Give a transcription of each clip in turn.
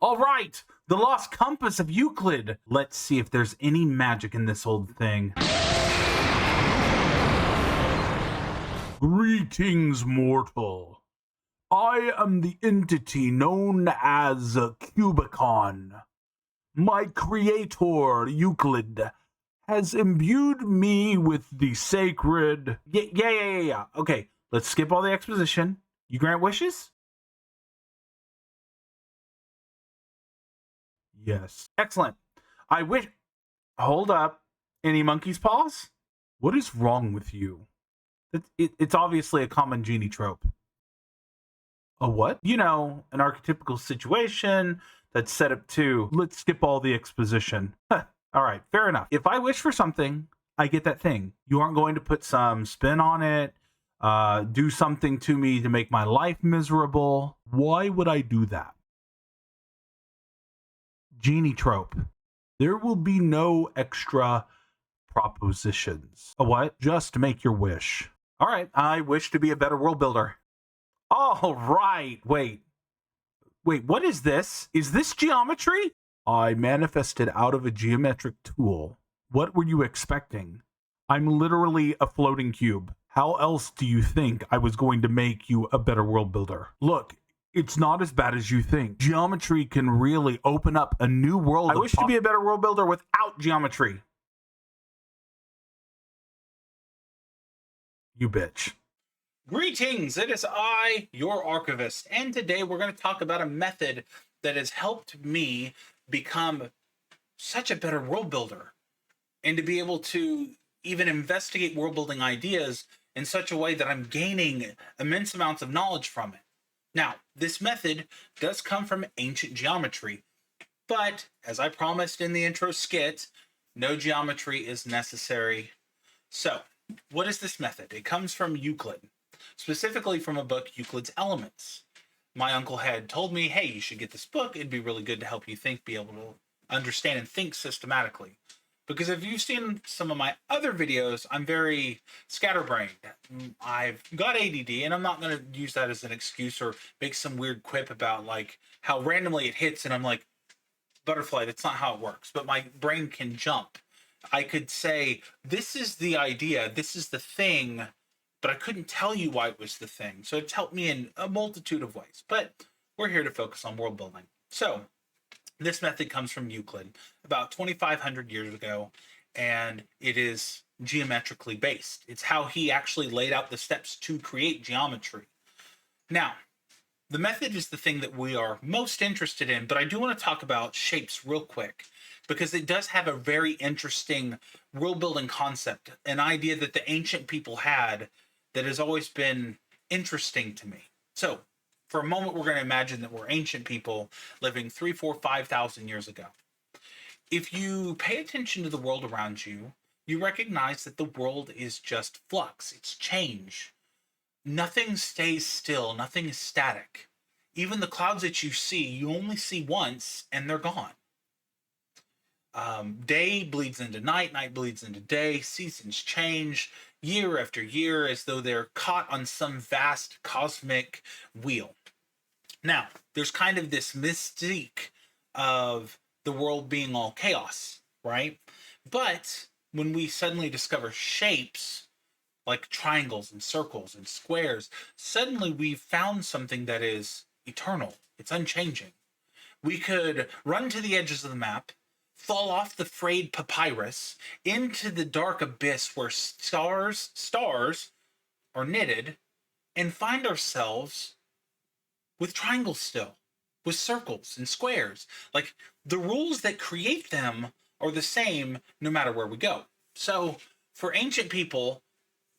All right, the lost compass of Euclid. Let's see if there's any magic in this old thing. Greetings, mortal. I am the entity known as Cubicon. My creator, Euclid, has imbued me with the sacred... Yeah. Okay, let's skip all the exposition. You grant wishes? Yes. Excellent. I wish... Hold up. Any monkey's paws? What is wrong with you? It's obviously a common genie trope. A what? You know, an archetypical situation that's set up to... Let's skip all the exposition. All right, fair enough. If I wish for something, I get that thing. You aren't going to put some spin on it, do something to me to make my life miserable. Why would I do that? Genie trope. There will be no extra propositions. A what? Just make your wish. All right, I wish to be a better world builder. All right, wait, what is this? Is this geometry? I manifested out of a geometric tool. What were you expecting? I'm literally a floating cube. How else do you think I was going to make you a better world builder? Look, it's not as bad as you think. Geometry can really open up a new world. I wish to be a better world builder without geometry. You bitch. Greetings, it is I, your archivist, and today we're going to talk about a method that has helped me become such a better world builder and to be able to even investigate world building ideas in such a way that I'm gaining immense amounts of knowledge from it. Now, this method does come from ancient geometry, but as I promised in the intro skit, no geometry is necessary. So, what is this method? It comes from Euclid, specifically from a book, Euclid's Elements. My uncle had told me, hey, you should get this book. It'd be really good to help you think, be able to understand and think systematically. Because if you've seen some of my other videos, I'm very scatterbrained. I've got ADD, and I'm not going to use that as an excuse or make some weird quip about like how randomly it hits, and I'm like, butterfly, that's not how it works. But my brain can jump. I could say, this is the idea, this is the thing, but I couldn't tell you why it was the thing. So it's helped me in a multitude of ways. But we're here to focus on world building. So this method comes from Euclid about 2,500 years ago, and it is geometrically based. It's how he actually laid out the steps to create geometry. Now, the method is the thing that we are most interested in, but I do want to talk about shapes real quick, because it does have a very interesting world building concept, an idea that the ancient people had that has always been interesting to me. So for a moment, we're going to imagine that we're ancient people living 3, 4, 5,000 years ago. If you pay attention to the world around you, you recognize that the world is just flux. It's change. Nothing stays still. Nothing is static. Even the clouds that you see, you only see once and they're gone. Day bleeds into night, night bleeds into day, seasons change year after year as though they're caught on some vast cosmic wheel. Now, there's kind of this mystique of the world being all chaos, right? But when we suddenly discover shapes like triangles and circles and squares, suddenly we've found something that is eternal. It's unchanging. We could run to the edges of the map, fall off the frayed papyrus into the dark abyss where stars are knitted, and find ourselves with triangles still, with circles and squares. Like, the rules that create them are the same no matter where we go. So for ancient people,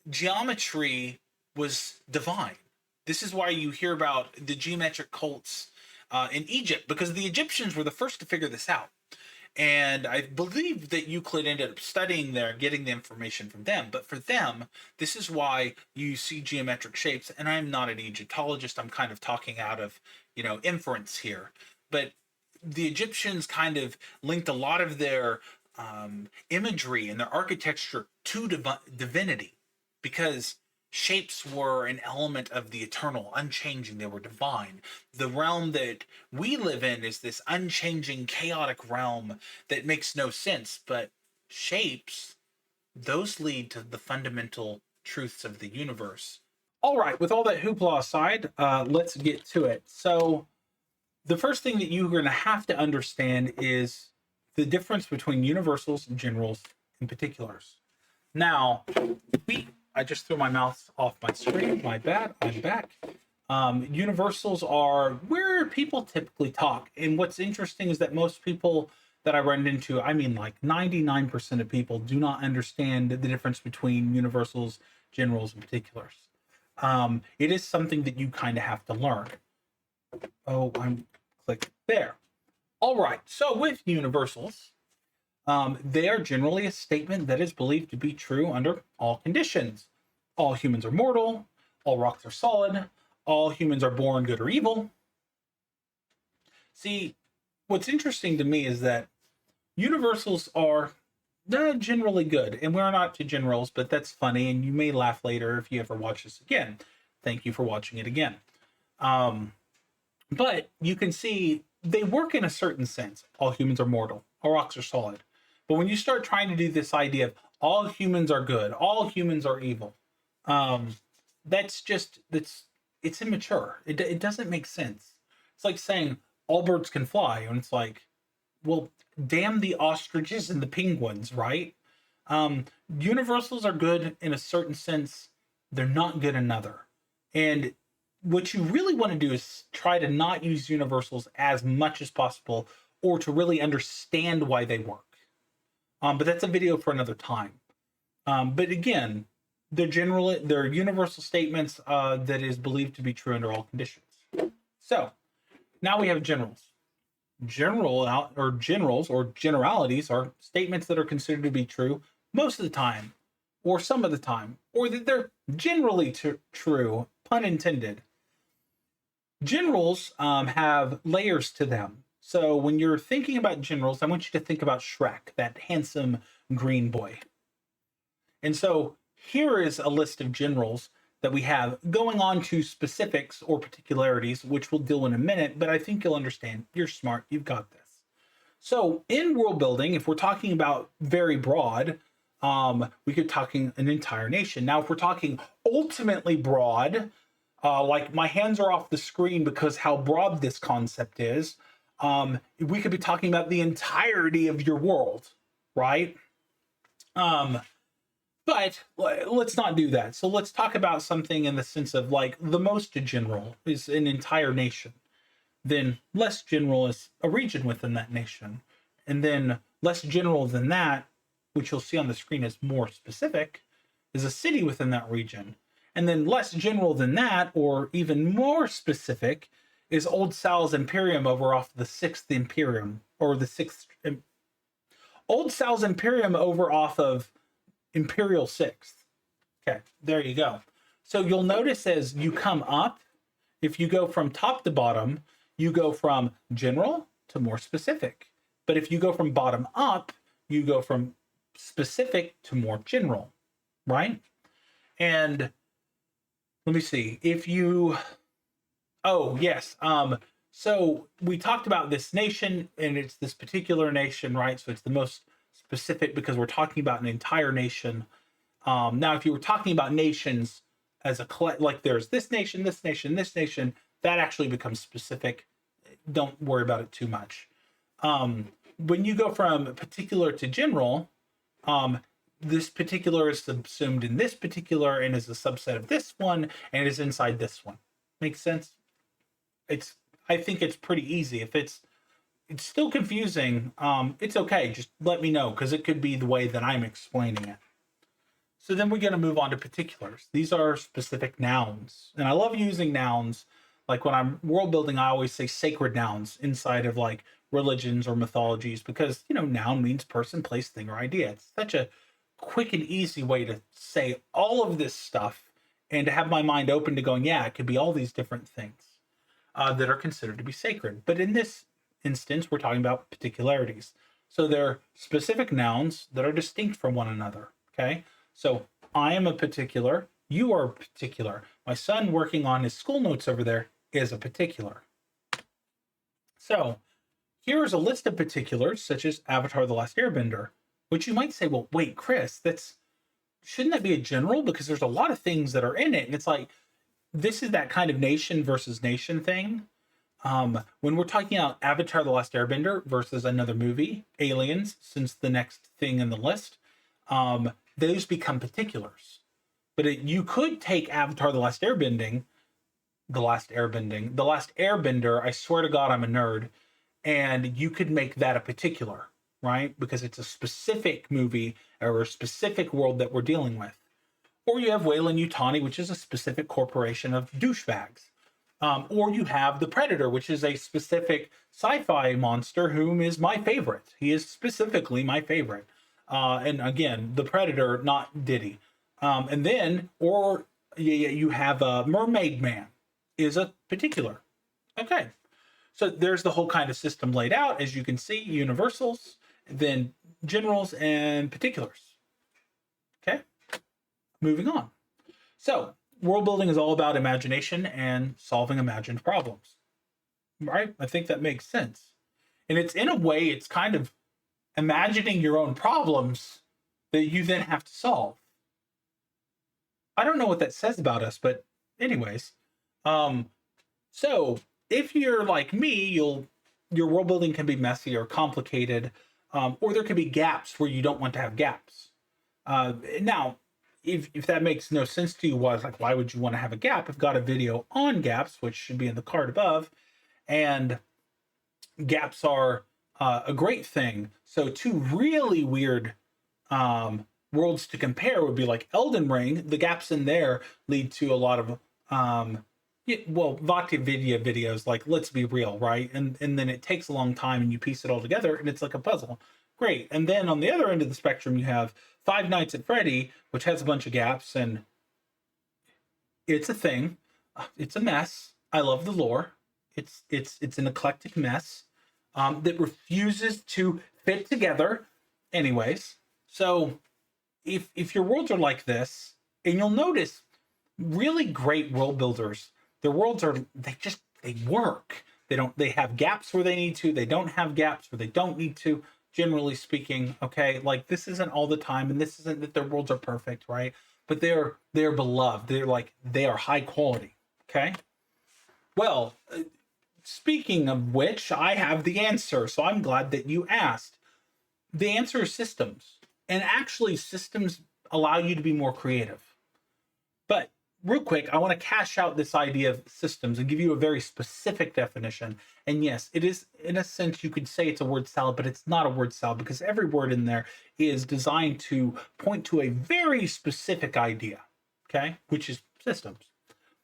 geometry was divine. This is why you hear about the geometric cults in Egypt, because the Egyptians were the first to figure this out. And I believe that Euclid ended up studying there, getting the information from them. But for them, this is why you see geometric shapes. And I'm not an Egyptologist. I'm kind of talking out of, inference here. But the Egyptians kind of linked a lot of their imagery and their architecture to divinity. Because Shapes were an element of the eternal, unchanging. They were divine. The realm that we live in is this unchanging, chaotic realm that makes no sense. But shapes, those lead to the fundamental truths of the universe. All right, with all that hoopla aside, let's get to it. So, the first thing that you're going to have to understand is the difference between universals, generals, and particulars. Now, I just threw my mouse off my screen. My bad. I'm back. Universals are where people typically talk. And what's interesting is that most people that I run into, I mean, like 99% of people do not understand the difference between universals, generals, and particulars. It is something that you kind of have to learn. Oh, I'm click there. All right. So with universals, they are generally a statement that is believed to be true under all conditions. All humans are mortal. All rocks are solid. All humans are born good or evil. See, what's interesting to me is that universals are generally good, and we're not to generals, but that's funny, and you may laugh later if you ever watch this again. Thank you for watching it again. But you can see they work in a certain sense. All humans are mortal. All rocks are solid. But when you start trying to do this idea of all humans are good, all humans are evil, that's it's immature. It doesn't make sense. It's like saying all birds can fly, and it's like, well, damn the ostriches and the penguins, right? Universals are good in a certain sense. They're not good in another. And what you really want to do is try to not use universals as much as possible, or to really understand why they work. But that's a video for another time. But again, they're universal statements that is believed to be true under all conditions. So now we have generals. Generals or generalities are statements that are considered to be true most of the time, or some of the time, or that they're generally true, pun intended. Generals have layers to them. So when you're thinking about generals, I want you to think about Shrek, that handsome green boy. And so here is a list of generals that we have, going on to specifics or particularities, which we'll deal in a minute, but I think you'll understand. You're smart. You've got this. So in world building, if we're talking about very broad, we could talking an entire nation. Now, if we're talking ultimately broad, like my hands are off the screen because how broad this concept is, we could be talking about the entirety of your world, right? But let's not do that. So let's talk about something in the sense of like the most general is an entire nation. Then less general is a region within that nation. And then less general than that, which you'll see on the screen as more specific, is a city within that region. And then less general than that, or even more specific, is Old Sal's Imperium over off the 6th Imperium, or the 6th. Old Sal's Imperium over off of Imperial 6th. Okay, there you go. So you'll notice as you come up, if you go from top to bottom, you go from general to more specific. But if you go from bottom up, you go from specific to more general, right? And let me see. If you, oh yes. So we talked about this nation, and it's this particular nation, right? So it's the most specific because we're talking about an entire nation. Now, if you were talking about nations as a like there's this nation, this nation, this nation, that actually becomes specific. Don't worry about it too much. When you go from particular to general, this particular is subsumed in this particular and is a subset of this one and is inside this one. Makes sense? I think it's pretty easy. If it's still confusing, it's okay. Just let me know, because it could be the way that I'm explaining it. So then we're going to move on to particulars. These are specific nouns. And I love using nouns. Like when I'm world building, I always say sacred nouns inside of like religions or mythologies, because, noun means person, place, thing, or idea. It's such a quick and easy way to say all of this stuff and to have my mind open to going, yeah, it could be all these different things that are considered to be sacred. But in this instance, we're talking about particularities. So they're specific nouns that are distinct from one another. Okay. So I am a particular, You are particular. My son working on his school notes over there is a particular. So here is a list of particulars, such as Avatar: The Last Airbender, which you might say, well, wait, Chris, shouldn't that be a general? Because there's a lot of things that are in it. And it's like, this is that kind of nation versus nation thing. When we're talking about Avatar: The Last Airbender versus another movie, Aliens, since the next thing in the list, those become particulars. But you could take Avatar: The Last Airbending, The Last Airbender. I swear to God, I'm a nerd, and you could make that a particular, right? Because it's a specific movie or a specific world that we're dealing with. Or you have Weyland Yutani, which is a specific corporation of douchebags. Or you have the Predator, which is a specific sci-fi monster, whom is my favorite. He is specifically my favorite. And again, the Predator, not Diddy. And then, or you have Mermaid Man is a particular. Okay. So there's the whole kind of system laid out. As you can see, universals, then generals, and particulars. Okay. Moving on. So world building is all about imagination and solving imagined problems, right? I think that makes sense. And it's, in a way, it's kind of imagining your own problems that you then have to solve. I don't know what that says about us, but anyways. So if you're like me, your world building can be messy or complicated, or there can be gaps where you don't want to have gaps. Now, if that makes no sense to you, why would you want to have a gap? I've got a video on gaps, which should be in the card above, and gaps are a great thing. So two really weird worlds to compare would be like Elden Ring. The gaps in there lead to a lot of Vati Vidya videos, like, let's be real, right? And then it takes a long time and you piece it all together and it's like a puzzle. Great. And then on the other end of the spectrum, you have Five Nights at Freddy, which has a bunch of gaps, and it's a thing. It's a mess. I love the lore. It's an eclectic mess that refuses to fit together. Anyways, so if your worlds are like this, and you'll notice really great world builders, their worlds they work. They have gaps where they need to. They don't have gaps where they don't need to. Generally speaking, okay, like, this isn't all the time, and this isn't that their worlds are perfect, right? But they're beloved. They are high quality. Okay. Well, speaking of which, I have the answer, so I'm glad that you asked. The answer is systems, and actually, systems allow you to be more creative. But real quick, I want to cash out this idea of systems and give you a very specific definition. And yes, it is, in a sense, you could say it's a word salad, but it's not a word salad, because every word in there is designed to point to a very specific idea, okay, which is systems.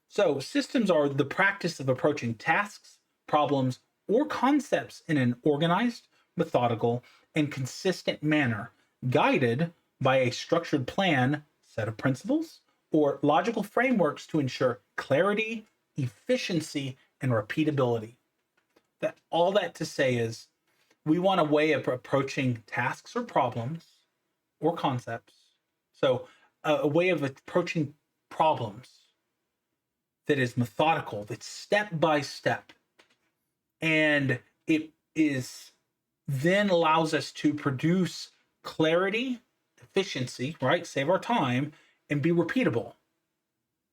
So systems are the practice of approaching tasks, problems, or concepts in an organized, methodical, and consistent manner, guided by a structured plan, set of principles, or logical frameworks to ensure clarity, efficiency, and repeatability. All that to say is, we want a way of approaching tasks or problems or concepts. So a way of approaching problems that is methodical, that's step by step. And it is then allows us to produce clarity, efficiency, right? Save our time and be repeatable.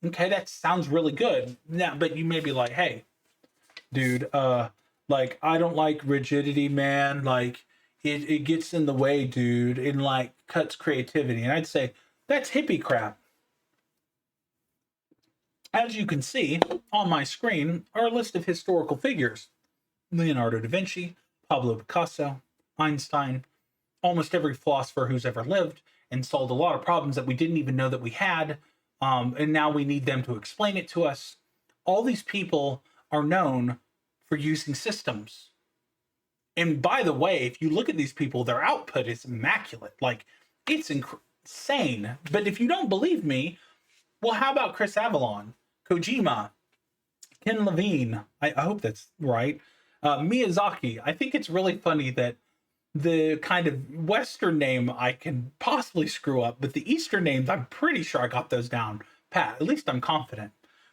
Okay, that sounds really good. Now, but you may be like, hey, dude, like, I don't like rigidity, man. Like, it gets in the way, dude, and like cuts creativity. And I'd say that's hippie crap. As you can see on my screen are a list of historical figures: Leonardo da Vinci, Pablo Picasso, Einstein, almost every philosopher who's ever lived, and solved a lot of problems that we didn't even know that we had. And now we need them to explain it to us. All these people are known for using systems. And by the way, if you look at these people, their output is immaculate. Like, it's insane. But if you don't believe me, well, how about Chris Avalon, Kojima, Ken Levine? I hope that's right. Miyazaki. I think it's really funny that the kind of Western name I can possibly screw up, but the Eastern names, I'm pretty sure I got those down pat. At least I'm confident.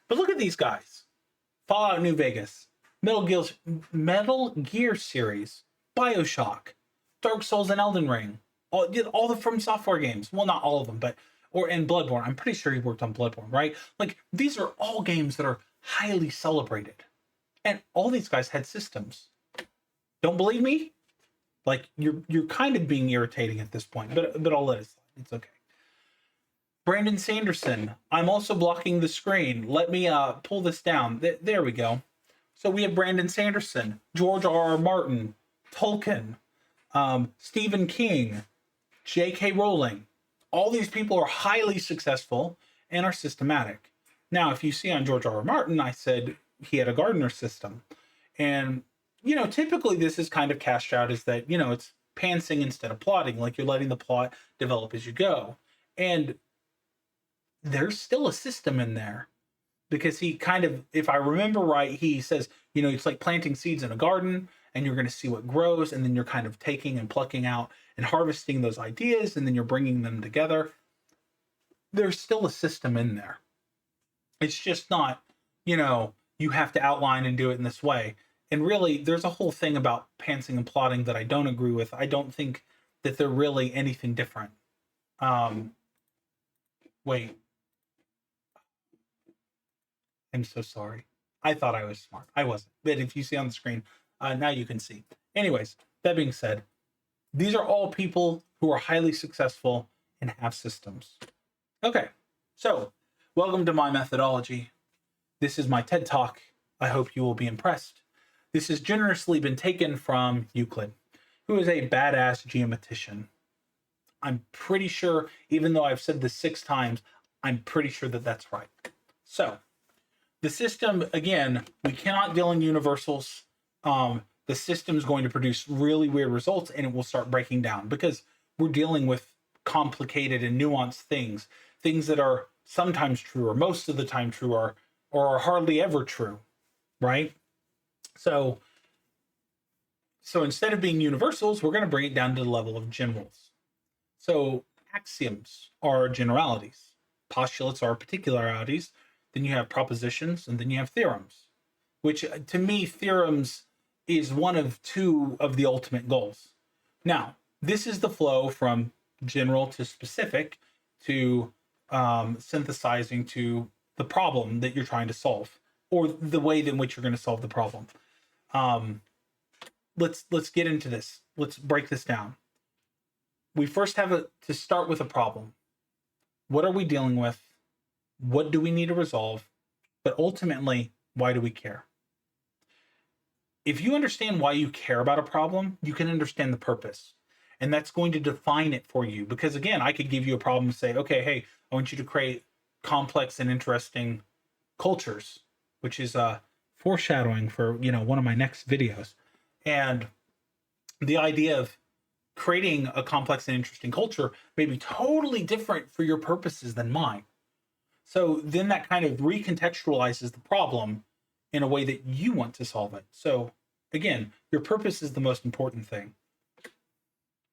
But look at these guys. Fallout New Vegas, Metal Gear series, BioShock, Dark Souls and Elden Ring. All the From Software games. Well, not all of them, but and Bloodborne. I'm pretty sure he worked on Bloodborne, right? Like, these are all games that are highly celebrated. And all these guys had systems. Don't believe me? Like, you're kind of being irritating at this point, but I'll let it slide. It's okay. Brandon Sanderson. I'm also blocking the screen. Let me pull this down. There we go. So we have Brandon Sanderson, George R.R. Martin, Tolkien, Stephen King, J.K. Rowling. All these people are highly successful and are systematic. Now, if you see on George R.R. Martin, I said he had a Gardner system. And, typically this is kind of cast out as that, it's pantsing instead of plotting, like you're letting the plot develop as you go. And there's still a system in there, because he kind of, if I remember right, he says, it's like planting seeds in a garden, and you're going to see what grows, and then you're kind of taking and plucking out and harvesting those ideas, and then you're bringing them together. There's still a system in there. It's just not, you have to outline and do it in this way. And really, there's a whole thing about pantsing and plotting that I don't agree with. I don't think that they're really anything different. Wait. I'm so sorry. I thought I was smart. I wasn't. But if you see on the screen, now you can see. Anyways, that being said, these are all people who are highly successful and have systems. Okay, so welcome to my methodology. This is my TED Talk. I hope you will be impressed. This has generously been taken from Euclid, who is a badass geometrician. I'm pretty sure, even though I've said this 6 times, I'm pretty sure that that's right. So, the system, again, we cannot deal in universals. The system is going to produce really weird results, and it will start breaking down, because we're dealing with complicated and nuanced things that are sometimes true, or most of the time true, or are hardly ever true, right? So instead of being universals, we're going to bring it down to the level of generals. So axioms are generalities. Postulates are particularities. Then you have propositions, and then you have theorems, which to me, theorems is one of 2 of the ultimate goals. Now, this is the flow from general to specific to synthesizing to the problem that you're trying to solve, or the way in which you're going to solve the problem. Let's get into this. Let's break this down. We first have to start with a problem. What are we dealing with? What do we need to resolve? But ultimately, why do we care? If you understand why you care about a problem, you can understand the purpose. And that's going to define it for you. Because again, I could give you a problem and say, okay, hey, I want you to create complex and interesting cultures, which is foreshadowing for, one of my next videos. And the idea of creating a complex and interesting culture may be totally different for your purposes than mine. So then that kind of recontextualizes the problem in a way that you want to solve it. So again, your purpose is the most important thing.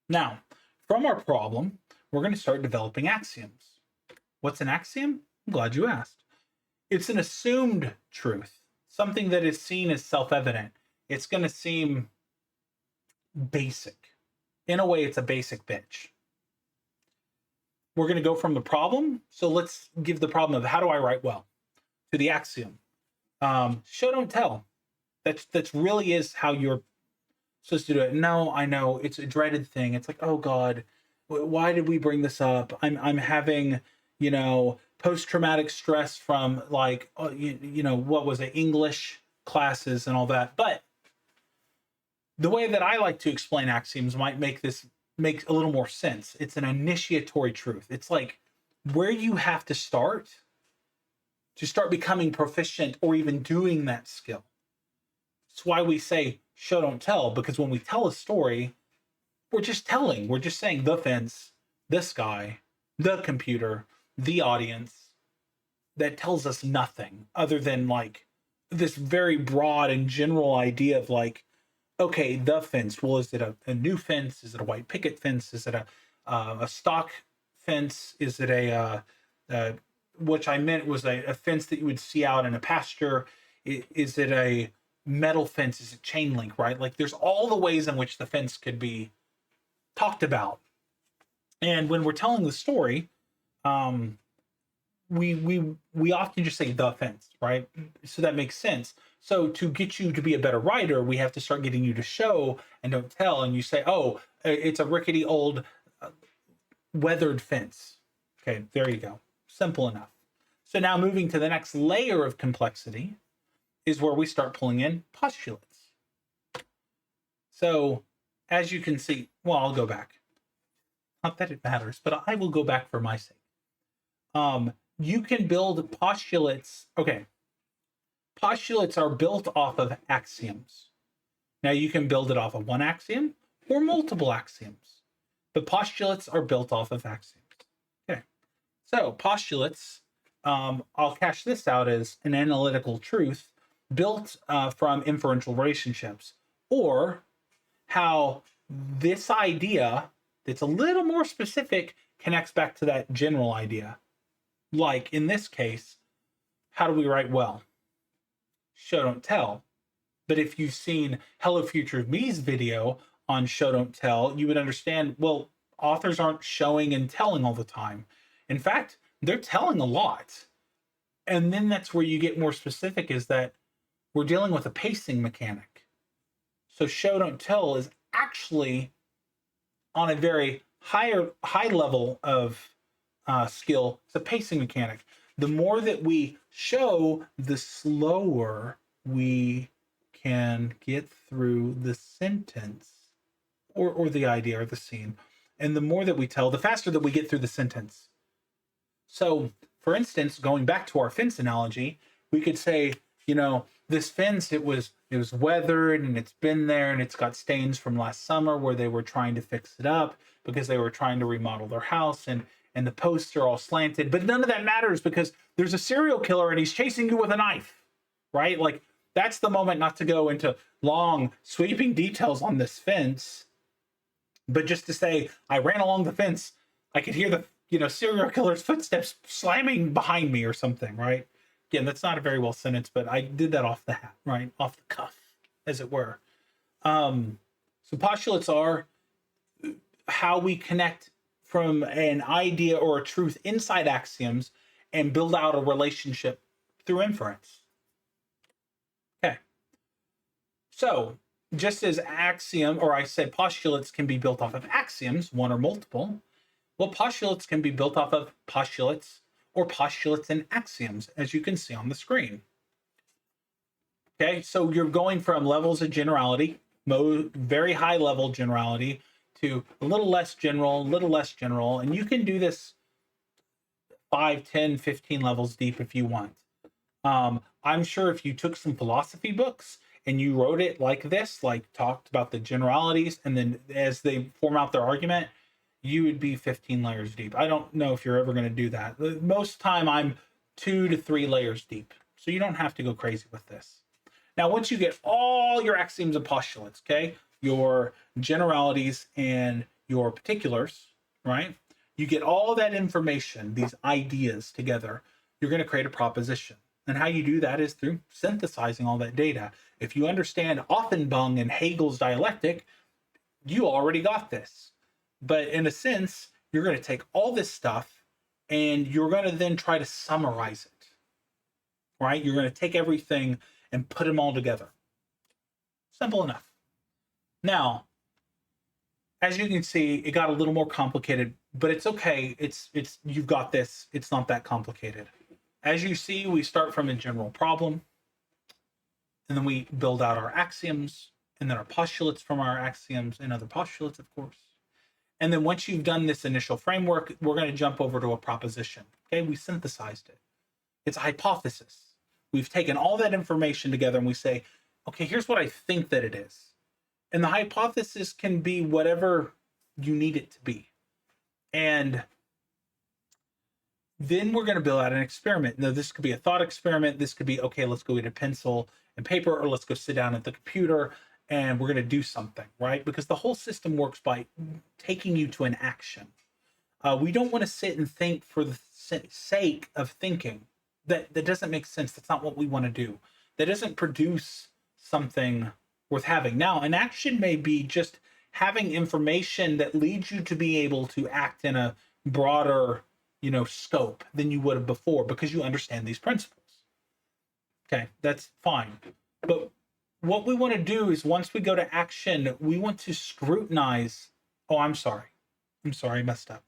Now, from our problem, we're going to start developing axioms. What's an axiom? I'm glad you asked. It's an assumed truth, something that is seen as self-evident. It's going to seem basic. In a way, it's a basic bitch. We're going to go from the problem. So let's give the problem of how do I write well to the axiom. Show, don't tell. That's really is how you're supposed to do it. No, I know it's a dreaded thing. It's like, oh God, why did we bring this up? I'm having, post-traumatic stress from like, what was it? English classes and all that. But the way that I like to explain axioms might make a little more sense. It's an initiatory truth. It's like where you have to start becoming proficient or even doing that skill. It's why we say show, don't tell, because when we tell a story, we're just telling. We're just saying the fence, the sky, the computer, the audience. That tells us nothing other than like this very broad and general idea of like, okay, the fence. Well, is it a new fence? Is it a white picket fence? Is it a stock fence? Is it a which I meant was a fence that you would see out in a pasture. Is it a metal fence? Is it chain link, right? Like there's all the ways in which the fence could be talked about. And when we're telling the story, um, we often just say the fence, right? So that makes sense. So to get you to be a better writer, we have to start getting you to show and don't tell. And you say, oh, it's a rickety old weathered fence. Okay, there you go. Simple enough. So now moving to the next layer of complexity is where we start pulling in postulates. So as you can see, well, I'll go back. Not that it matters, but I will go back for my sake. You can build postulates. Okay. Postulates are built off of axioms. Now you can build it off of one axiom or multiple axioms, but postulates are built off of axioms. Okay. So postulates, I'll cash this out as an analytical truth built from inferential relationships, or how this idea that's a little more specific connects back to that general idea. Like in this case, how do we write well? Show, don't tell. But if you've seen Hello Future Me's video on show, don't tell, you would understand, well, authors aren't showing and telling all the time. In fact, they're telling a lot. And then that's where you get more specific, is that we're dealing with a pacing mechanic. So show, don't tell is actually on a very high level of skill. It's a pacing mechanic. The more that we show, the slower we can get through the sentence or the idea or the scene. And the more that we tell, the faster that we get through the sentence. So, for instance, going back to our fence analogy, we could say, you know, this fence, it was weathered and it's been there and it's got stains from last summer where they were trying to fix it up because they were trying to remodel their house, and the posts are all slanted. But none of that matters because there's a serial killer and he's chasing you with a knife, right? Like that's the moment not to go into long sweeping details on this fence, but just to say, I ran along the fence. I could hear the, serial killer's footsteps slamming behind me or something, right? Again, that's not a very well sentence, but I did that off the hat, right? Off the cuff, as it were. So postulates are how we connect from an idea or a truth inside axioms and build out a relationship through inference. Okay. So just as postulates can be built off of axioms, one or multiple, well, postulates can be built off of postulates or postulates and axioms, as you can see on the screen. Okay, so you're going from levels of generality, very high level generality, to a little less general, and you can do this 5, 10, 15 levels deep if you want. I'm sure if you took some philosophy books and you wrote it like this, like talked about the generalities, and then as they form out their argument, you would be 15 layers deep. I don't know if you're ever going to do that. Most time I'm 2 to 3 layers deep. So you don't have to go crazy with this. Now, once you get all your axioms and postulates, okay, your generalities and your particulars, right? You get all that information, these ideas together, you're going to create a proposition. And how you do that is through synthesizing all that data. If you understand Offenbach and Hegel's dialectic, you already got this. But in a sense, you're going to take all this stuff and you're going to then try to summarize it, right? You're going to take everything and put them all together. Simple enough. Now, as you can see, it got a little more complicated, but it's okay. It's you've got this. It's not that complicated. As you see, we start from a general problem, and then we build out our axioms, and then our postulates from our axioms, and other postulates, of course. And then once you've done this initial framework, we're going to jump over to a proposition. Okay, we synthesized it. It's a hypothesis. We've taken all that information together and we say, okay, here's what I think that it is. And the hypothesis can be whatever you need it to be. And then we're going to build out an experiment. Now, this could be a thought experiment. This could be, okay, let's go get a pencil and paper, or let's go sit down at the computer and we're going to do something, right? Because the whole system works by taking you to an action. We don't want to sit and think for the sake of thinking. That doesn't make sense. That's not what we want to do. That doesn't produce something worth having. Now, an action may be just having information that leads you to be able to act in a broader, scope than you would have before because you understand these principles. Okay, that's fine. But what we want to do is once we go to action, we want to scrutinize. Oh, I'm sorry. I messed up.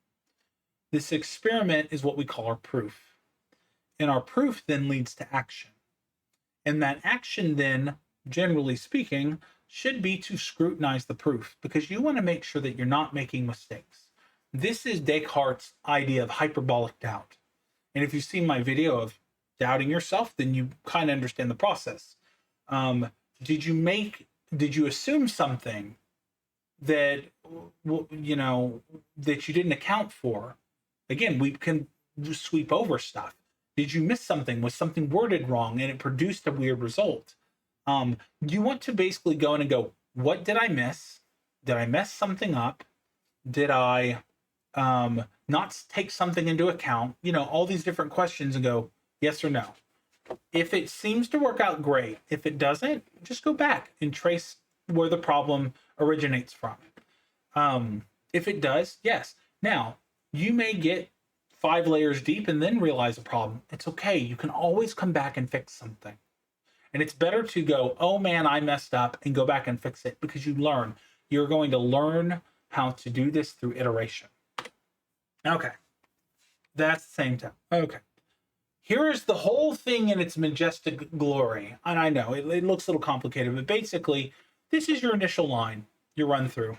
This experiment is what we call our proof. And our proof then leads to action. And that action then, generally speaking, should be to scrutinize the proof because you want to make sure that you're not making mistakes. This is Descartes' idea of hyperbolic doubt. And if you've seen my video of doubting yourself, then you kind of understand the process. Did you assume something that, that you didn't account for? Again, we can sweep over stuff. Did you miss something? Was something worded wrong and it produced a weird result? You want to basically go in and go, what did I miss? Did I mess something up? Did I not take something into account? All these different questions and go, yes or no. If it seems to work out, great. If it doesn't, just go back and trace where the problem originates from. If it does, yes. Now, you may get 5 layers deep and then realize a problem. It's okay. You can always come back and fix something. And it's better to go, oh man, I messed up, and go back and fix it because you learn. You're going to learn how to do this through iteration. Okay. That's the same time. Okay. Here is the whole thing in its majestic glory. And I know it looks a little complicated, but basically, this is your initial line, your run through.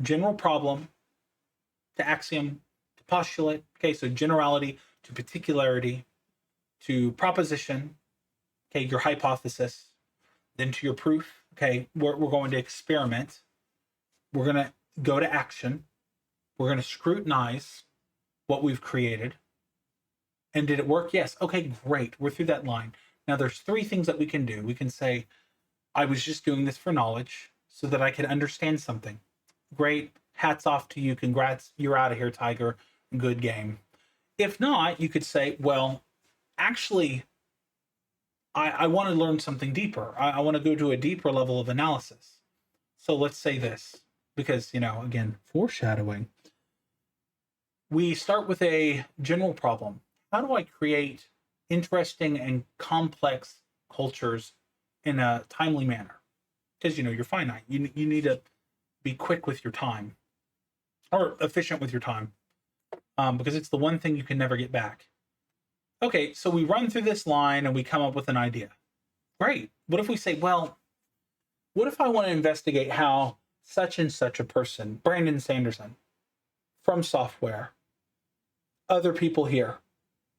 General problem to axiom to postulate. Okay, so generality to particularity to proposition. Okay, your hypothesis. Then to your proof. Okay, we're going to experiment. We're going to go to action. We're going to scrutinize what we've created. And did it work? Yes. Okay, great. We're through that line. Now there's 3 things that we can do. We can say, I was just doing this for knowledge so that I could understand something. Great. Hats off to you. Congrats. You're out of here, Tiger. Good game. If not, you could say, well, actually, I want to learn something deeper. I want to go to a deeper level of analysis. So let's say this, because, again, foreshadowing. We start with a general problem. How do I create interesting and complex cultures in a timely manner? Because, you're finite. You need to be quick with your time or efficient with your time because it's the one thing you can never get back. Okay, so we run through this line and we come up with an idea. Great. What if we say, well, what if I want to investigate how such and such a person, Brandon Sanderson, from software, other people here,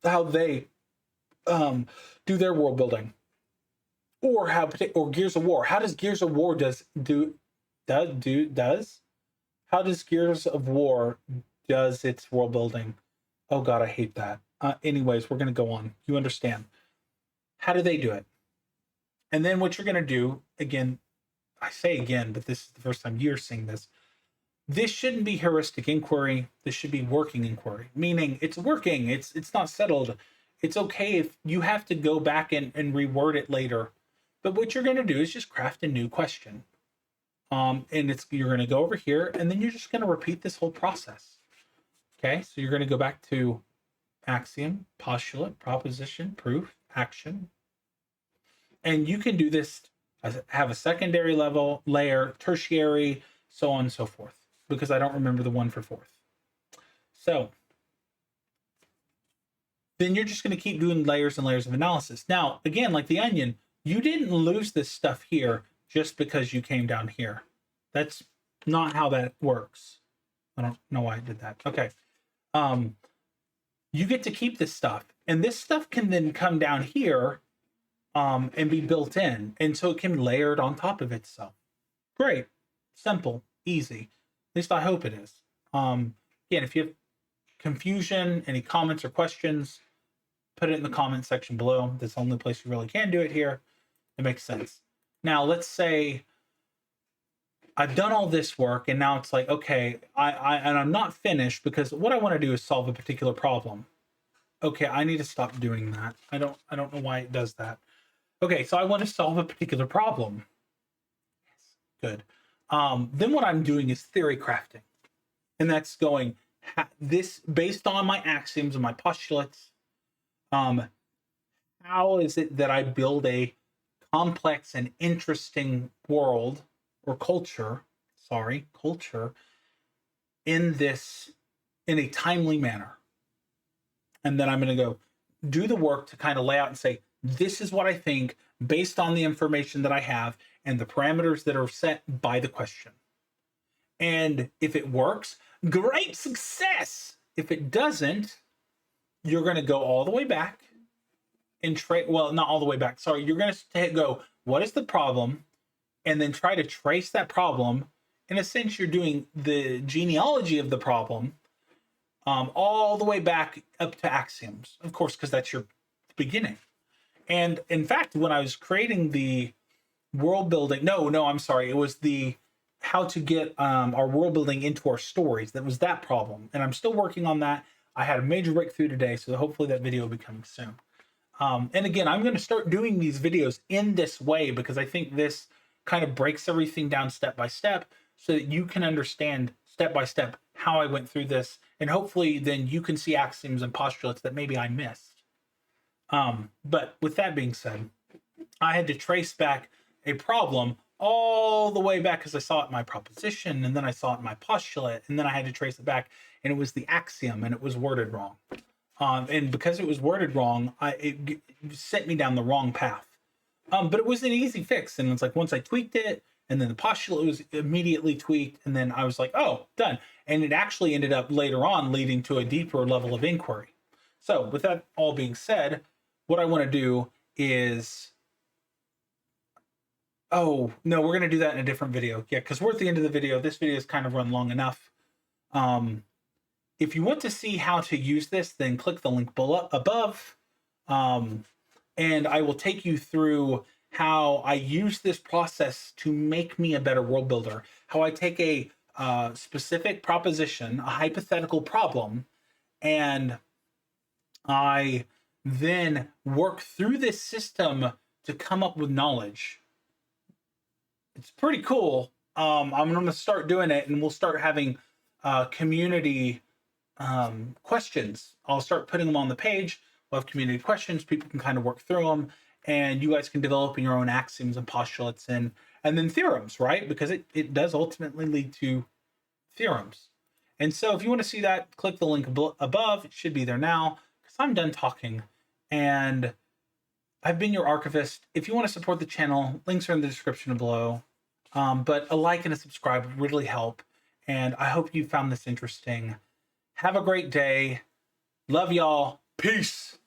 how they do their world building, or Gears of War. How does Gears of War how does Gears of War does its world building? Oh God, I hate that. Anyways, we're gonna go on. You understand. How do they do it? And then what you're gonna do, again, I say again, but this is the first time you're seeing this. This shouldn't be heuristic inquiry. This should be working inquiry, meaning it's working. It's not settled. It's okay if you have to go back and reword it later. But what you're going to do is just craft a new question. And you're going to go over here, and then you're just going to repeat this whole process. Okay, so you're going to go back to axiom, postulate, proposition, proof, action. And you can do this, have a secondary level, layer, tertiary, so on and so forth, because I don't remember the one for 4th. So then you're just going to keep doing layers and layers of analysis. Now, again, like the onion, you didn't lose this stuff here just because you came down here. That's not how that works. I don't know why I did that. Okay. You get to keep this stuff. And this stuff can then come down here and be built in. And so it can be layered on top of itself. Great. Simple. Easy. At least I hope it is. Again, if you have confusion, any comments or questions, put it in the comment section below. That's the only place you really can do it here. It makes sense. Now, let's say I've done all this work, and now it's like, okay, and I'm not finished because what I want to do is solve a particular problem. Okay, I need to stop doing that. I don't know why it does that. Okay, so I want to solve a particular problem. Yes, good. Then what I'm doing is theory crafting, and that's going this based on my axioms and my postulates. How is it that I build a complex and interesting world or culture? Sorry, culture in this in a timely manner, and then I'm going to go do the work to kind of lay out and say, this is what I think based on the information that I have and the parameters that are set by the question. And if it works, great success. If it doesn't, you're going to go all the way back and well, not all the way back. Sorry, you're going to go, what is the problem? And then try to trace that problem. In a sense, you're doing the genealogy of the problem all the way back up to axioms, of course, because that's your beginning. And in fact, when I was creating the world building, I'm sorry, it was the how to get our world building into our stories. That was that problem, and I'm still working on that. I had a major breakthrough today, so hopefully that video will be coming soon. And again, I'm going to start doing these videos in this way because I think this kind of breaks everything down step by step so that you can understand step by step how I went through this. And hopefully then you can see axioms and postulates that maybe I missed. But with that being said, I had to trace back a problem all the way back because I saw it in my proposition, and then I saw it in my postulate, and then I had to trace it back, and it was the axiom, and it was worded wrong. And because it was worded wrong, it sent me down the wrong path. But it was an easy fix, and it's like once I tweaked it, and then the postulate was immediately tweaked, and then I was like, oh, done. And it actually ended up later on leading to a deeper level of inquiry. So with that all being said, what I want to do is, oh, no, we're going to do that in a different video. Yeah, because we're at the end of the video. This video is kind of run long enough. If you want to see how to use this, then click the link below, above, and I will take you through how I use this process to make me a better world builder, how I take a specific proposition, a hypothetical problem, and I then work through this system to come up with knowledge. It's pretty cool. I'm going to start doing it, and we'll start having community questions. I'll start putting them on the page. We'll have community questions. People can kind of work through them, and you guys can develop your own axioms and postulates and then theorems, right? Because it does ultimately lead to theorems. And so if you want to see that, click the link above. It should be there now because I'm done talking. And I've been your archivist. If you want to support the channel, links are in the description below. But a like and a subscribe would really help. And I hope you found this interesting. Have a great day. Love y'all. Peace.